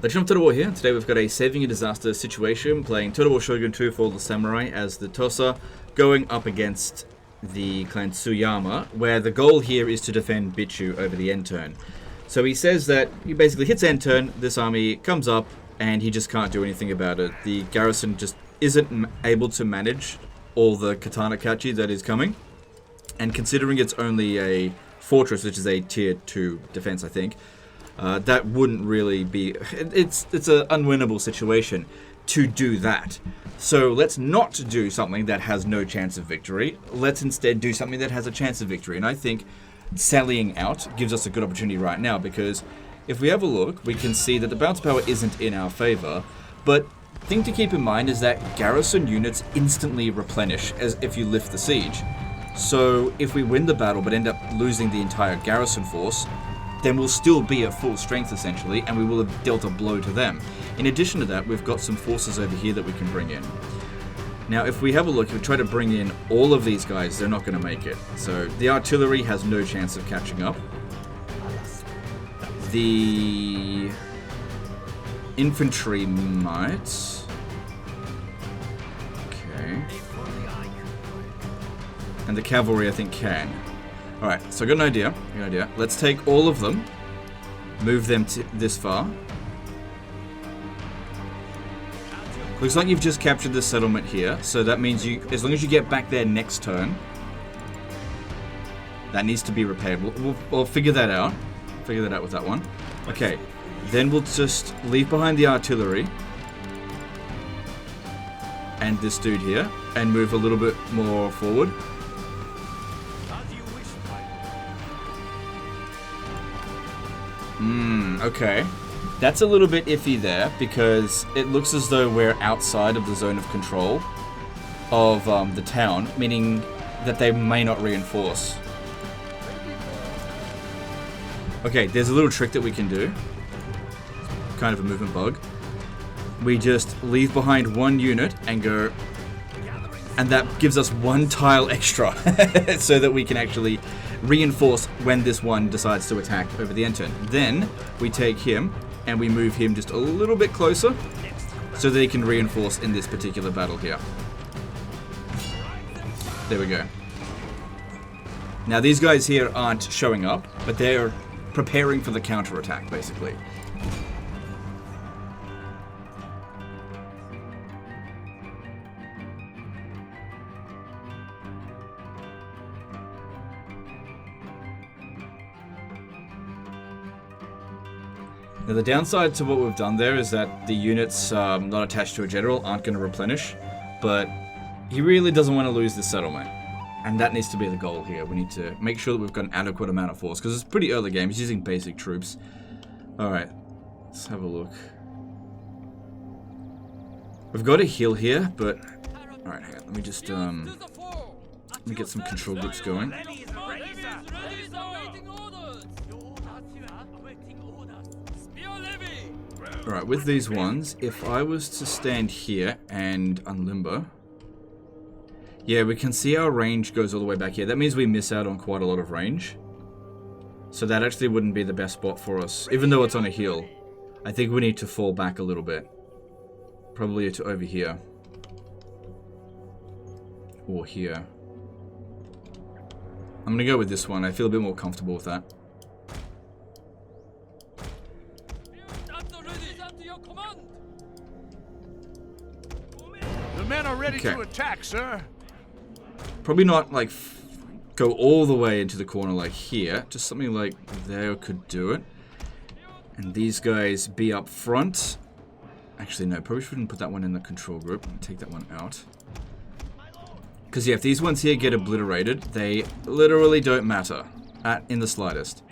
Legend of Total War here. Today we've got a saving a disaster situation, playing Total War Shogun 2 for the Samurai as the Tosa, going up against the clan Tsuyama, where the goal here is to defend Bichu over the end turn. So he says that he basically hits end turn, this army comes up, and he just can't do anything about it. The garrison just isn't able to manage all the katana kachi that is coming, and considering it's only a fortress, which is a tier 2 defense, I think, that wouldn't really be... It's an unwinnable situation to do that. So let's not do something that has no chance of victory. Let's instead do something that has a chance of victory. And I think sallying out gives us a good opportunity right now, because if we have a look, we can see that the bounce power isn't in our favor. But thing to keep in mind is that garrison units instantly replenish as if you lift the siege. So if we win the battle but end up losing the entire garrison force, then we'll still be at full strength essentially, and we will have dealt a blow to them. In addition to that, we've got some forces over here that we can bring in. Now if we have a look, if we try to bring in all of these guys, they're not going to make it. So the artillery has no chance of catching up. The infantry might. Okay. And the cavalry, I think, can. Alright, so I got an idea. Let's take all of them, move them to this far. Looks like you've just captured this settlement here, so that means you, as long as you get back there next turn, that needs to be repaired. We'll figure that out. Figure that out with that one. Okay, then we'll just leave behind the artillery and this dude here, and move a little bit more forward. Okay. That's a little bit iffy there, because it looks as though we're outside of the zone of control of the town, meaning that they may not reinforce. Okay, there's a little trick that we can do. Kind of a movement bug. We just leave behind one unit and go... And that gives us one tile extra, so that we can actually reinforce when this one decides to attack over the end turn. Then we take him and we move him just a little bit closer so that he can reinforce in this particular battle here. There we go. Now these guys here aren't showing up, but they're preparing for the counterattack basically. Now the downside to what we've done there is that the units not attached to a general aren't going to replenish, but he really doesn't want to lose this settlement. And that needs to be the goal here. We need to make sure that we've got an adequate amount of force, because it's pretty early game. He's using basic troops. Alright, let's have a look. We've got a heal here, but... Alright, hang on. Let me just, let me get some control groups going. Alright, with these ones, if I was to stand here and unlimber... Yeah, we can see our range goes all the way back here. That means we miss out on quite a lot of range. So that actually wouldn't be the best spot for us, even though it's on a hill. I think we need to fall back a little bit. Probably to over here. Or here. I'm gonna go with this one. I feel a bit more comfortable with that. The men are ready to attack, sir. Probably not like go all the way into the corner like here. Just something like there could do it. And these guys be up front. Actually, no, probably shouldn't put that one in the control group. Take that one out. Because yeah, if these ones here get obliterated, they literally don't matter in the slightest.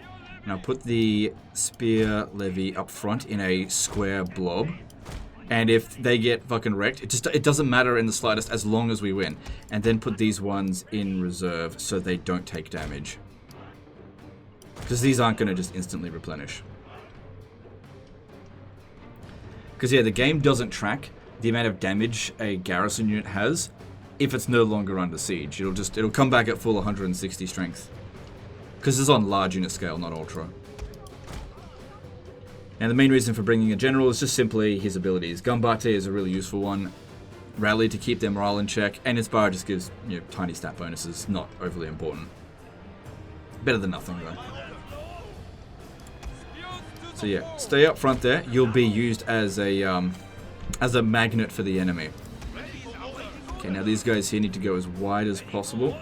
Now put the spear levy up front in a square blob. And if they get fucking wrecked, it doesn't matter in the slightest as long as we win. And then put these ones in reserve so they don't take damage. Because these aren't going to just instantly replenish. Because yeah, the game doesn't track the amount of damage a garrison unit has if it's no longer under siege. It'll come back at full 160 strength. Because it's on large unit scale, not ultra. And the main reason for bringing a general is just simply his abilities. Gambate is a really useful one. Rally to keep their morale in check, and Inspire just gives tiny stat bonuses, not overly important. Better than nothing though. So yeah, stay up front there. You'll be used as a magnet for the enemy. Okay, now these guys here need to go as wide as possible.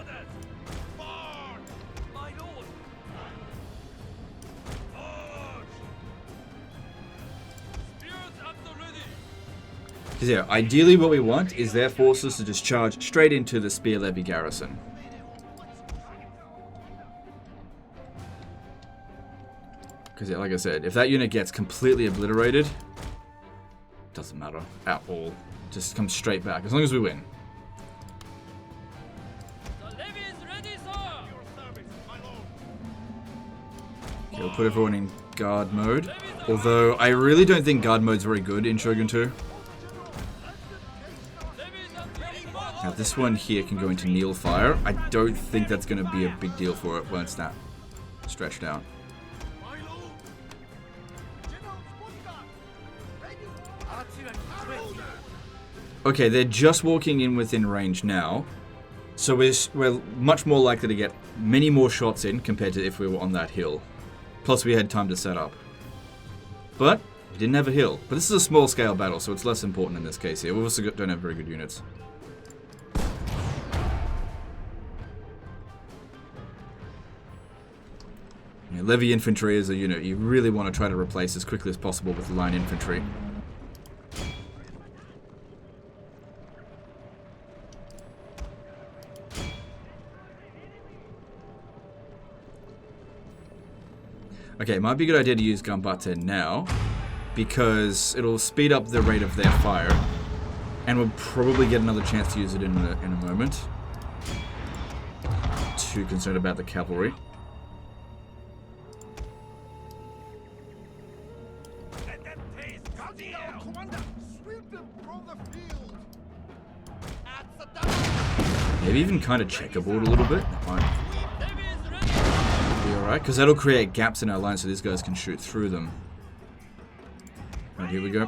Because yeah, ideally what we want is their forces to just charge straight into the spear levy garrison. Because yeah, like I said, if that unit gets completely obliterated, doesn't matter at all. Just comes straight back, as long as we win. Okay, we'll put everyone in guard mode. Although, I really don't think guard mode's very good in Shogun 2. Now this one here can go into kneel fire. I don't think that's going to be a big deal for it once that stretched out. Okay, they're just walking in within range now. So we're much more likely to get many more shots in compared to if we were on that hill. Plus we had time to set up. But we didn't have a hill. But this is a small scale battle, so it's less important in this case here. We also don't have very good units. Levy infantry is a unit you really want to try to replace as quickly as possible with line infantry. Okay, it might be a good idea to use Gambate now, because it'll speed up the rate of their fire, and we'll probably get another chance to use it in a moment. Too concerned about the cavalry. Maybe even kind of checkerboard a little bit. Fine. Be alright, because that'll create gaps in our line so these guys can shoot through them. Right, here we go.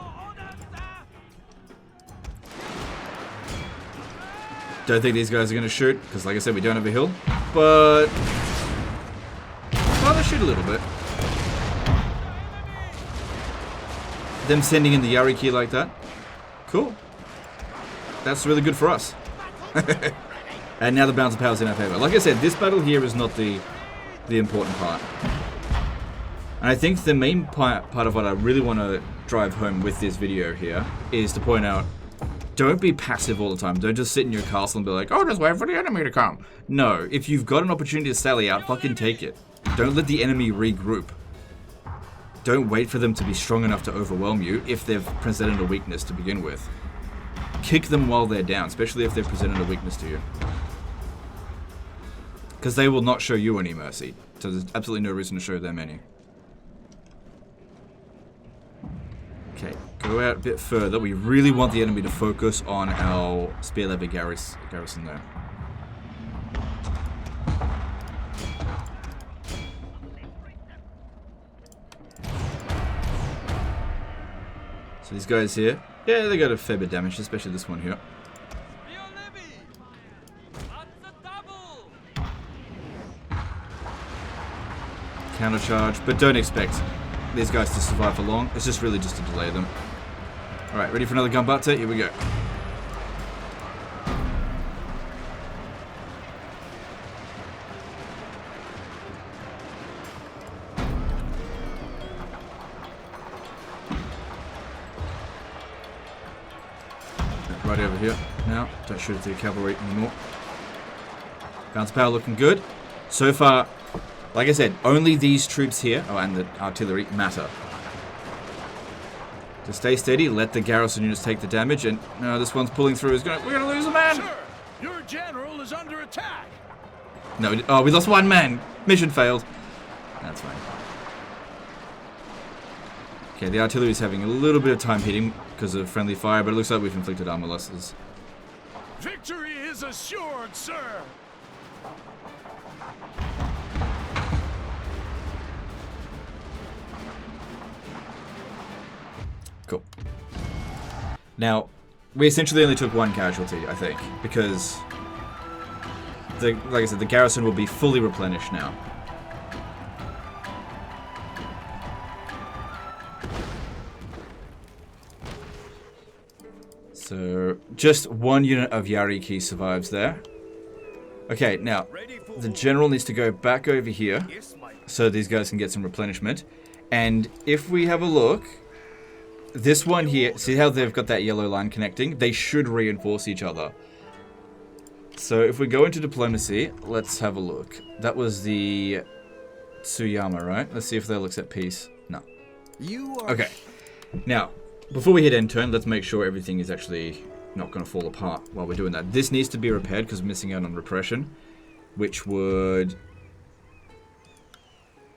Don't think these guys are going to shoot, because like I said, we don't have a hill. But... well, they shoot a little bit. Them sending in the Yariki like that. Cool. That's really good for us. And now the balance of power is in our favor. Like I said, this battle here is not the important part. And I think the main part of what I really want to drive home with this video here is to point out, don't be passive all the time. Don't just sit in your castle and be like, oh, just wait for the enemy to come. No, if you've got an opportunity to sally out, fucking take it. Don't let the enemy regroup. Don't wait for them to be strong enough to overwhelm you if they've presented a weakness to begin with. Kick them while they're down, especially if they've presented a weakness to you. Because they will not show you any mercy. So there's absolutely no reason to show them any. Okay, go out a bit further. We really want the enemy to focus on our spear levy garrison there. So these guys here, yeah, they got a fair bit of damage, especially this one here. Countercharge, but don't expect these guys to survive for long. It's just really just to delay them. Alright, ready for another Gambate? Here we go. Right over here. Now, don't shoot at the cavalry anymore. Bounce power looking good. So far, like I said, only these troops here, oh, and the artillery, matter. To stay steady, let the garrison units take the damage, and no, this one's pulling through. We're gonna lose a man! Sir, your general is under attack! No, oh, we lost one man! Mission failed. That's fine. Okay, the artillery is having a little bit of time hitting because of friendly fire, but it looks like we've inflicted armor losses. Victory is assured, sir! Cool. Now, we essentially only took one casualty, I think, because, like I said, the garrison will be fully replenished now. So, just one unit of Yariki survives there. Okay, now, the general needs to go back over here so these guys can get some replenishment. And if we have a look, this one here, see how they've got that yellow line connecting? They should reinforce each other. So if we go into diplomacy, let's have a look. That was the Tsuyama, right? Let's see if they'll accept peace. No. Okay. Now, before we hit end turn, let's make sure everything is actually not going to fall apart while we're doing that. This needs to be repaired because we're missing out on repression, which would...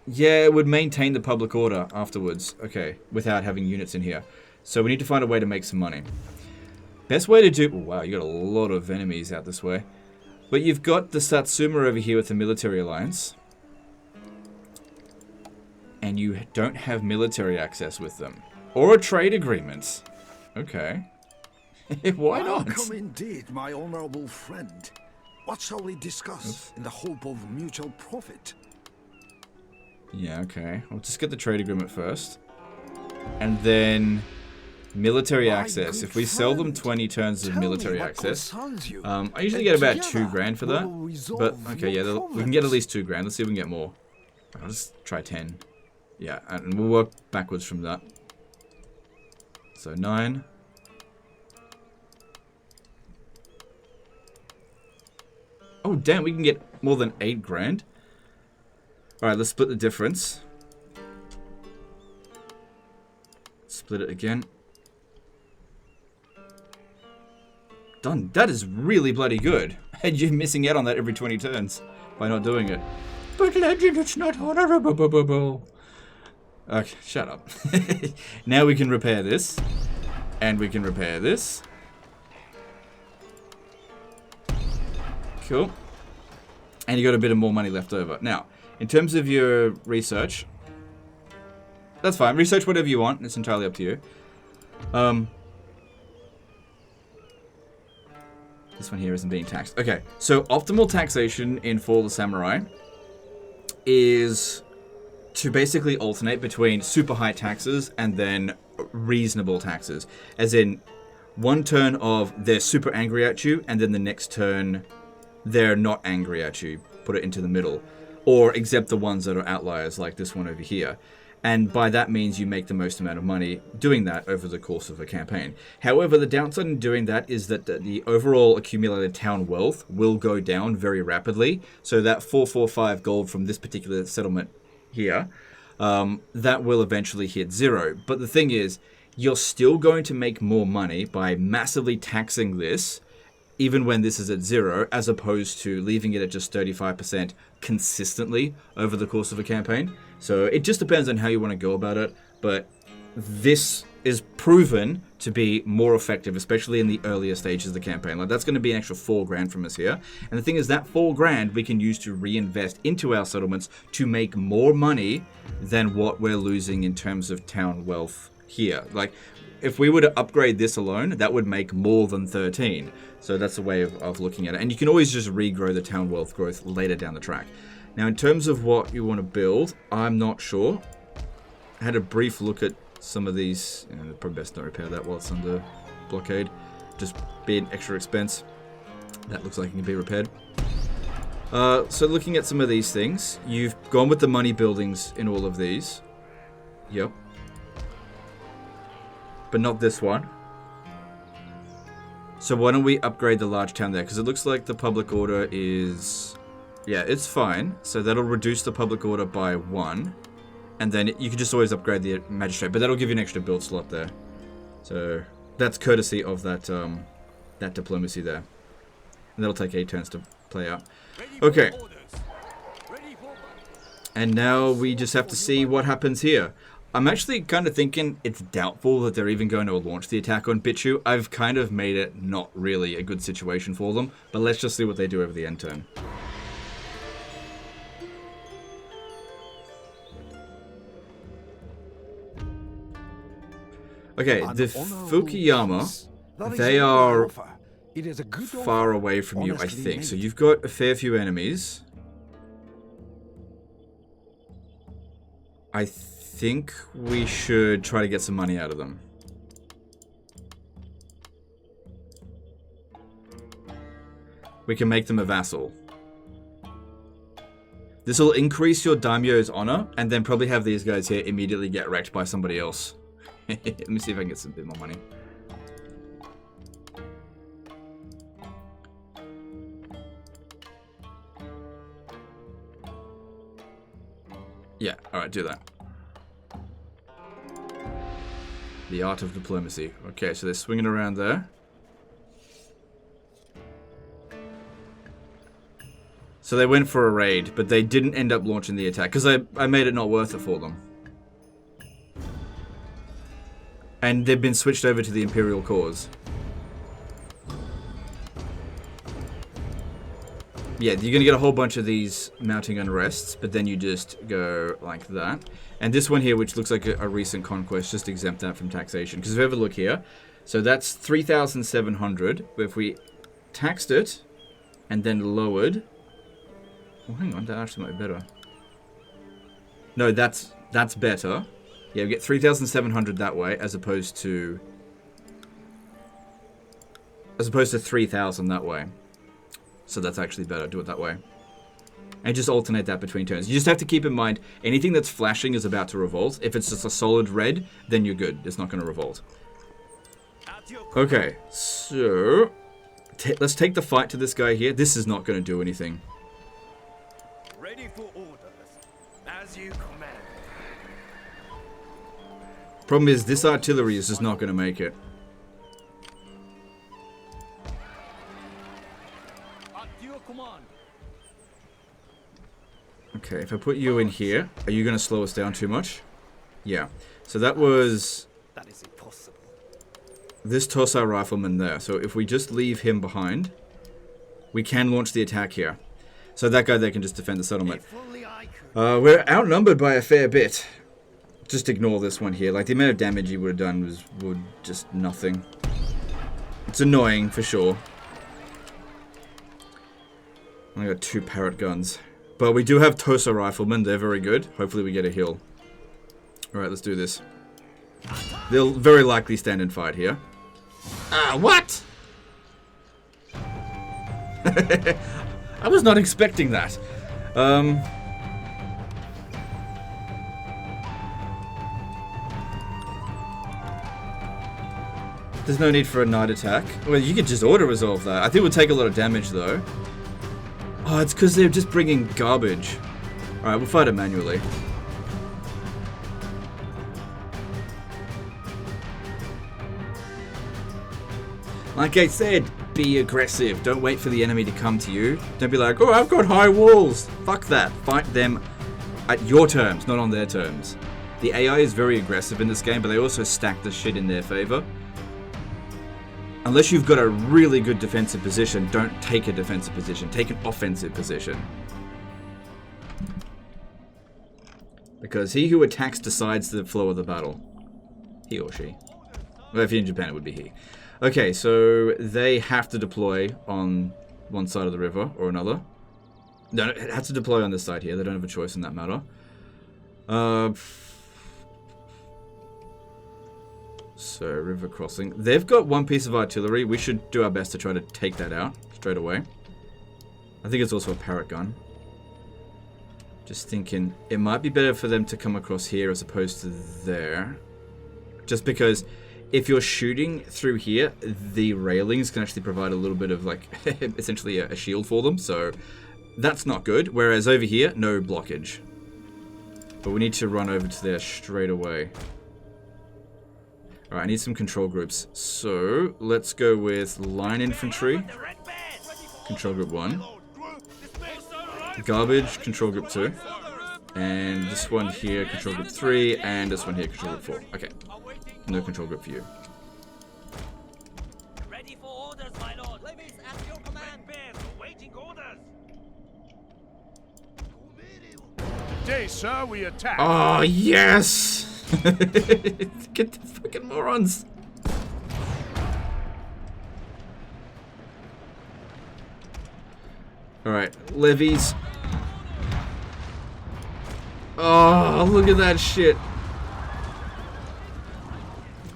yeah, it would maintain the public order afterwards. Okay, without having units in here. So we need to find a way to make some money. Best way to do... oh, wow, you got a lot of enemies out this way. But you've got the Satsuma over here with the military alliance. And you don't have military access with them. Or a trade agreement. Okay. Why not? Welcome indeed, my honorable friend. What shall we discuss in the hope of mutual profit? Yeah, okay. We'll just get the trade agreement first. And then military access. If we sell them 20 turns of military access, I usually get about 2 grand for that. But, okay, yeah, we can get at least 2 grand. Let's see if we can get more. I'll just try 10. Yeah, and we'll work backwards from that. So 9. Oh, damn, we can get more than 8 grand. Alright, let's split the difference. Split it again. Done. That is really bloody good. And you're missing out on that every 20 turns by not doing it. But legend, it's not honorable. Okay, shut up. Now we can repair this. And we can repair this. Cool. And you got a bit of more money left over. Now, in terms of your research, that's fine. Research whatever you want. It's entirely up to you. This one here isn't being taxed. Okay, so optimal taxation in For the Samurai is to basically alternate between super high taxes and then reasonable taxes. As in, one turn of they're super angry at you, and then the next turn they're not angry at you. Put it into the middle. Or accept the ones that are outliers, like this one over here. And by that means you make the most amount of money doing that over the course of a campaign. However, the downside in doing that is that the overall accumulated town wealth will go down very rapidly. So that 445 gold from this particular settlement here, that will eventually hit 0. But the thing is, you're still going to make more money by massively taxing this, even when this is at 0, as opposed to leaving it at just 35% consistently over the course of a campaign. So it just depends on how you want to go about it, but this is proven to be more effective, especially in the earlier stages of the campaign. Like, that's going to be an extra 4 grand from us here. And the thing is, that 4 grand we can use to reinvest into our settlements to make more money than what we're losing in terms of town wealth here. Like, if we were to upgrade this alone, that would make more than 13. So that's a way of looking at it. And you can always just regrow the town wealth growth later down the track. Now, in terms of what you want to build, I'm not sure. I had a brief look at some of these. You know, probably best not repair that while it's under blockade. Just be an extra expense. That looks like it can be repaired. So looking at some of these things, you've gone with the money buildings in all of these. Yep. But not this one. So why don't we upgrade the large town there? Because it looks like the public order is... yeah, it's fine. So that'll reduce the public order by 1. And then you can just always upgrade the magistrate. But that'll give you an extra build slot there. So that's courtesy of that that diplomacy there. And that'll take 8 turns to play out. Okay. And now we just have to see what happens here. I'm actually kind of thinking it's doubtful that they're even going to launch the attack on Bichu. I've kind of made it not really a good situation for them. But let's just see what they do over the end turn. Okay, An the honorable Fukuyama, peace. That is they all I are offer. It is a good far offer, away from you, I honestly think. made. So you've got a fair few enemies. I think we should try to get some money out of them. We can make them a vassal. This will increase your daimyo's honor, and then probably have these guys here immediately get wrecked by somebody else. Let me see if I can get some bit more money. Yeah, alright, do that. The art of diplomacy. Okay, so they're swinging around there. So they went for a raid, but they didn't end up launching the attack, because I made it not worth it for them. And they've been switched over to the Imperial cause. Yeah, you're going to get a whole bunch of these mounting unrests, but then you just go like that. And this one here, which looks like a recent conquest, just exempt that from taxation. Because if you ever look here, so that's 3,700. But if we taxed it and then lowered... Oh, hang on, that actually might be better. No, that's better. Yeah, we get 3,700 that way, as opposed to 3,000 that way. So that's actually better. Do it that way. And just alternate that between turns. You just have to keep in mind, anything that's flashing is about to revolt. If it's just a solid red, then you're good. It's not going to revolt. Okay, so let's take the fight to this guy here. This is not going to do anything. Ready for orders. As you command. Problem is, this artillery is just not going to make it. Okay, if I put you in here, are you going to slow us down too much? Yeah. So that was... That is impossible. This Tosa rifleman there. So if we just leave him behind, we can launch the attack here. So that guy there can just defend the settlement. We're outnumbered by a fair bit. Just ignore this one here. Like, the amount of damage he would have done was just nothing. It's annoying, for sure. I got 2 parrot guns. But we do have Tosa riflemen. They're very good. Hopefully we get a heal. Alright, let's do this. They'll very likely stand and fight here. Ah, what? I was not expecting that. There's no need for a night attack. Well, you could just auto-resolve that. I think it would take a lot of damage, though. Oh, it's because they're just bringing garbage. Alright, we'll fight it manually. Like I said, be aggressive. Don't wait for the enemy to come to you. Don't be like, oh, I've got high walls. Fuck that. Fight them at your terms, not on their terms. The AI is very aggressive in this game, but they also stack the shit in their favor. Unless you've got a really good defensive position, don't take a defensive position. Take an offensive position. Because he who attacks decides the flow of the battle. He or she. Well, if you're in Japan, it would be he. Okay, so they have to deploy on one side of the river or another. No, it has to deploy on this side here. They don't have a choice in that matter. So, river crossing. They've got 1 piece of artillery. We should do our best to try to take that out straight away. I think it's also a parrot gun. Just thinking, it might be better for them to come across here as opposed to there. Just because if you're shooting through here, the railings can actually provide a little bit of, like, essentially a shield for them. So, that's not good. Whereas over here, no blockage. But we need to run over to there straight away. Alright, I need some control groups. So, let's go with line infantry. Control group 1. Garbage, control group 2. And this one here, control group 3. And this one here, control group 4. Okay. No control group for you. Ready for orders, my lord. Ladies, at your command. Bears awaiting orders. Today, sir, we attack. Oh, yes! Get the fucking morons. Alright, levies. Oh, look at that shit.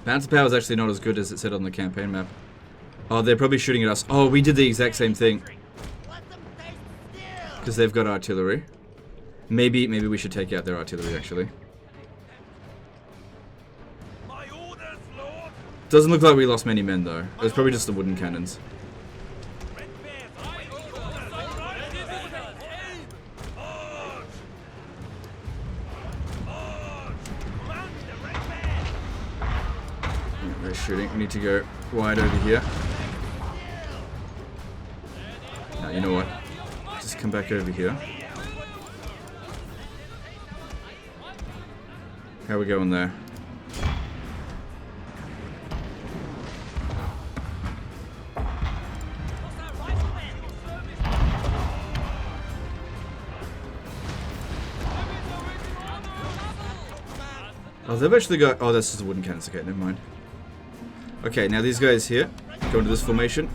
Bounce power is actually not as good as it said on the campaign map. Oh, they're probably shooting at us. Oh, we did the exact same thing. Because they've got artillery. Maybe we should take out their artillery, actually. My orders, Lord. Doesn't look like we lost many men, though. It was probably just the wooden cannons. Red bears awaiting orders. Aim. March. March. Command the red bear. Yeah, they're shooting. We need to go wide over here. Now, you know what? Just come back over here. How are we going there? Oh, they've actually got... Oh, that's just the wooden cannons. Okay, never mind. Okay, now these guys here go into this formation.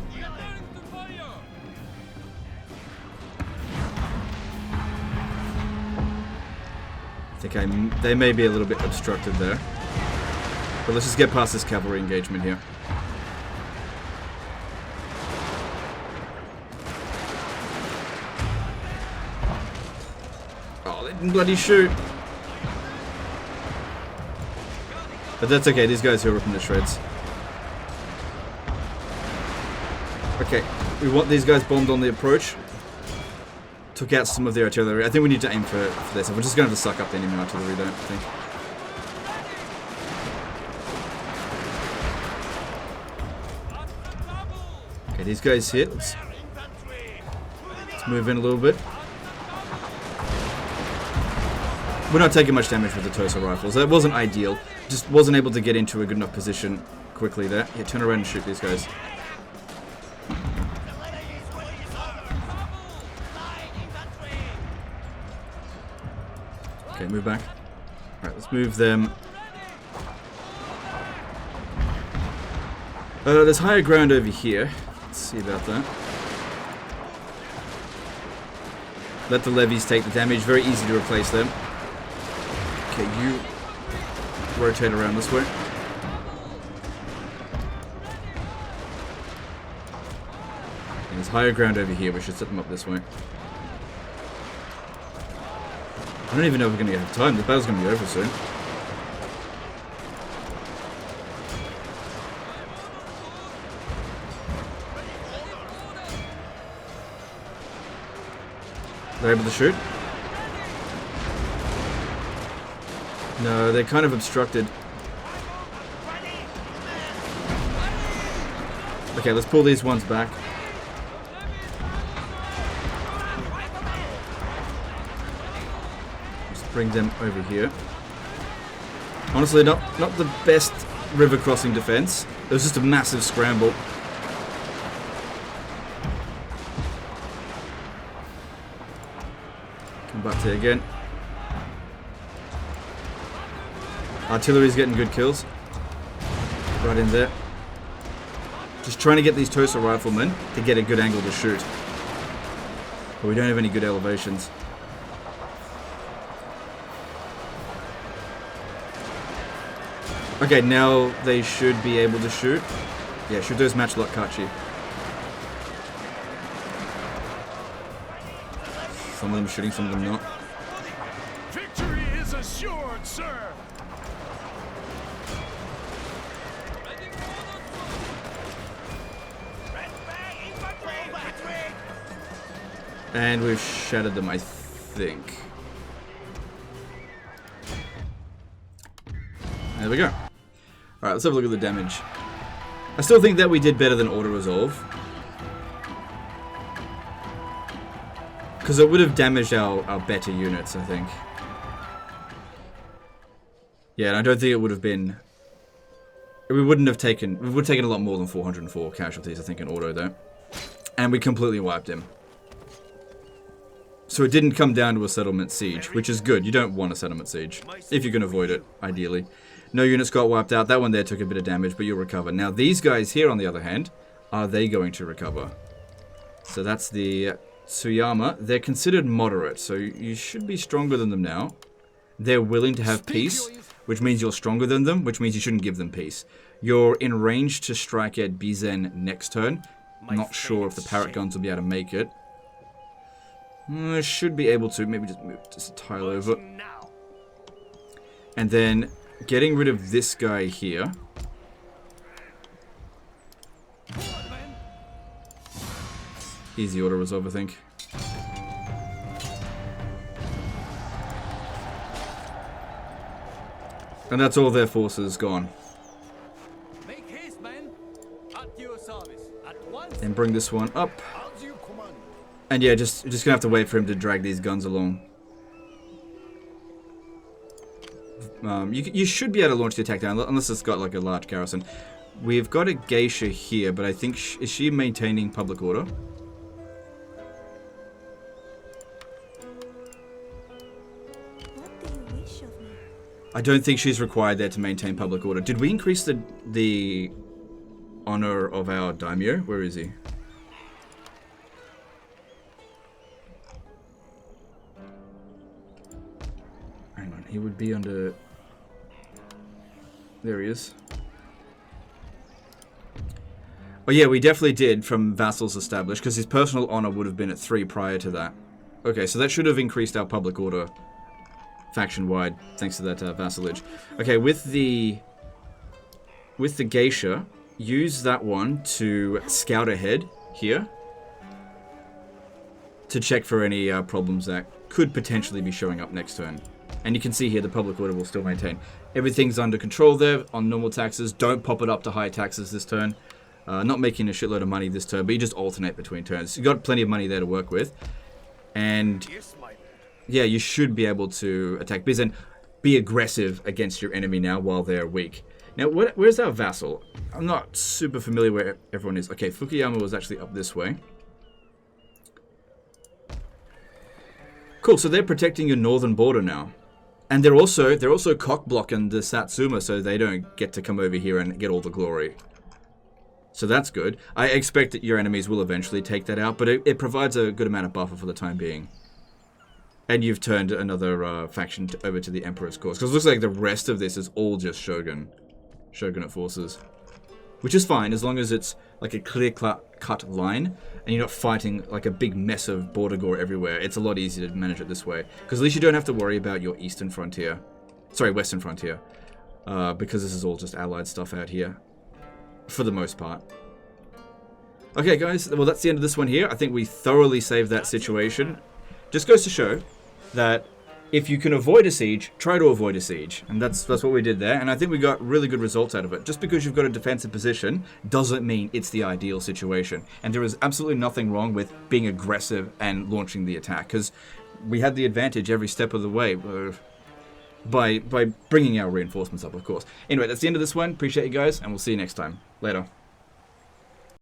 I think they may be a little bit obstructed there. But let's just get past this cavalry engagement here. Oh, they didn't bloody shoot. But that's okay, these guys are ripping the shreds. Okay, we want these guys bombed on the approach. Took out some of the artillery. I think we need to aim for this. We're just going to have to suck up the enemy artillery, don't think. Okay, these guys hit. Let's move in a little bit. We're not taking much damage with the Tosa rifles. That wasn't ideal. Just wasn't able to get into a good enough position quickly there. Yeah, turn around and shoot these guys. Okay, move back. Alright, let's move them. There's higher ground over here. Let's see about that. Let the levies take the damage. Very easy to replace them. Okay, you rotate around this way. And there's higher ground over here. We should set them up this way. I don't even know if we're going to have time. The battle's going to be over soon. They're able to shoot? No, they're kind of obstructed. Okay, let's pull these ones back. Bring them over here. Honestly, not the best river crossing defense. It was just a massive scramble. Come back here again. Artillery's getting good kills. Right in there. Just trying to get these Tosa riflemen to get a good angle to shoot. But we don't have any good elevations. Okay, now they should be able to shoot. Yeah, shoot those matchlock Kachi. Some of them shooting, some of them not. Victory is assured, sir. And we've shattered them, I think. There we go. Alright, let's have a look at the damage. I still think that we did better than auto-resolve. Because it would have damaged our better units, I think. Yeah, and I don't think it would have been... We would have taken a lot more than 404 casualties, I think, in auto, though. And we completely wiped him. So it didn't come down to a settlement siege, which is good. You don't want a settlement siege, if you can avoid it, ideally. No units got wiped out. That one there took a bit of damage, but you'll recover. Now, these guys here, on the other hand, are they going to recover? So that's the Tsuyama. They're considered moderate, so you should be stronger than them now. They're willing to have peace, which means you're stronger than them, which means you shouldn't give them peace. You're in range to strike at Bizen next turn. Not sure if the parrot guns will be able to make it. Should be able to. Maybe just move just a tile over. And then getting rid of this guy here. Easy auto resolve, I think. And that's all their forces gone. Make haste, men. At your service. At once. And bring this one up. And yeah, just gonna have to wait for him to drag these guns along. You should be able to launch the attack down, unless it's got like a large garrison. We've got a geisha here, but I think is she maintaining public order? What do you wish of me? I don't think she's required there to maintain public order. Did we increase the honor of our daimyo? Where is he? Hang on, he would be under... There he is. Oh yeah, we definitely did from vassals established, because his personal honor would have been at 3 prior to that. Okay, so that should have increased our public order faction-wide, thanks to that vassalage. Okay, with the geisha, use that one to scout ahead here to check for any problems that could potentially be showing up next turn. And you can see here the public order will still maintain. Everything's under control there on normal taxes. Don't pop it up to high taxes this turn. Not making a shitload of money this turn, but you just alternate between turns. You've got plenty of money there to work with. And yeah, you should be able to attack Bizen. Be aggressive against your enemy now while they're weak. Now, where's our vassal? I'm not super familiar where everyone is. Okay, Fukuyama was actually up this way. Cool, so they're protecting your northern border now. And they're also cock-blocking the Satsuma so they don't get to come over here and get all the glory. So that's good. I expect that your enemies will eventually take that out, but it provides a good amount of buffer for the time being. And you've turned another faction over to the Emperor's cause. Because it looks like the rest of this is all just Shogunate forces. Which is fine, as long as it's like a clear-cut line, and you're not fighting like a big mess of border gore everywhere. It's a lot easier to manage it this way. Because at least you don't have to worry about your eastern frontier. Sorry, western frontier. Because this is all just allied stuff out here. For the most part. Okay, guys, well, that's the end of this one here. I think we thoroughly saved that situation. Just goes to show that if you can avoid a siege, try to avoid a siege. And that's what we did there. And I think we got really good results out of it. Just because you've got a defensive position doesn't mean it's the ideal situation. And there is absolutely nothing wrong with being aggressive and launching the attack. Because we had the advantage every step of the way. By bringing our reinforcements up, of course. Anyway, that's the end of this one. Appreciate you guys, and we'll see you next time. Later.